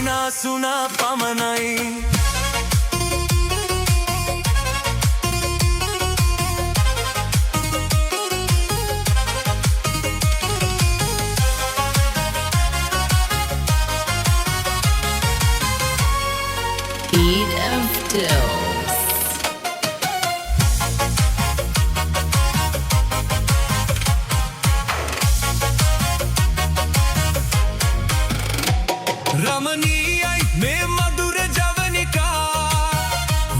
සිනාසුනා පමණයි. Eat of Dills. රමණීයයි මේ මధుර ජවනිකා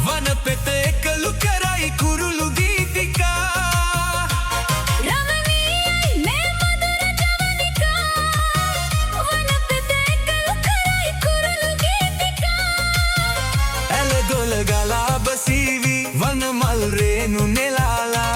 වනපෙත එකලු කරයි කුරුළු ගීතිකා. රමණීයයි මේ මధుර ජවනිකා වනපෙත එකලු කරයි කුරුළු ගීතිකා. ඇලදොල ගලා බසීවි වන මල් රේණු නෙලාලා.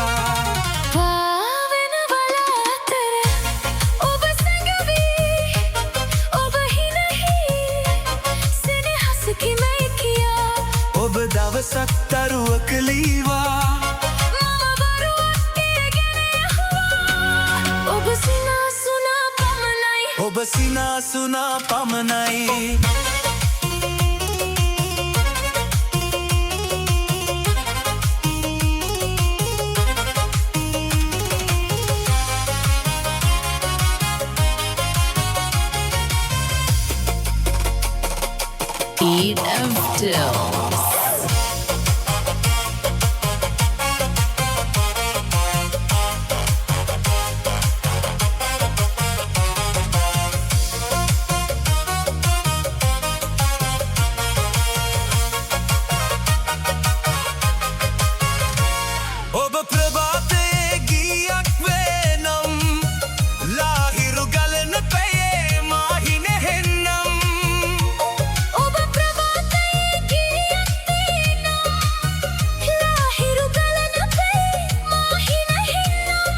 ඔබ දවසක් තරුවක ලීවා මම වරුවක් ඒ ගැන යහුවා. ඔබ සිනාසුනා පමණයි. ඔබ සිනාසුනා පමණයි. Eat of Dills. ඔබ ප්‍රභාතයේ ගීයක් වේනම් ලාහිරු ගලන පැයේ මාහින හෙන්නම්. ඔබ ප්‍රභාතයේ ගීයක් වේනම් ලාහිරු ගලන පැයේ මාහින හෙන්නම්.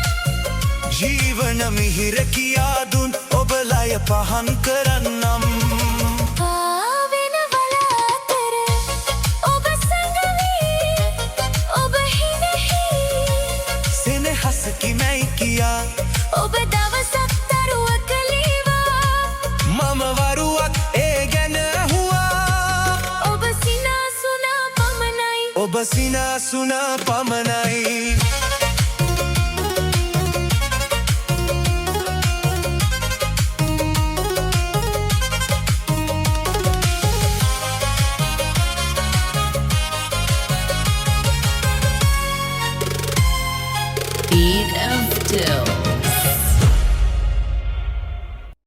ජීවන මිහිර කියා දුන් ඔබ ලය පහන් කරන්නම්. සෙනෙහසකිමැයි කියා ඔබ දවසක් තරුවක ලීවා. මම වරුවක් ඒ ගැන ඇහුවා. ඔබ සිනාසුනා පමණයි. ඔබ සිනාසුනා පමණයි.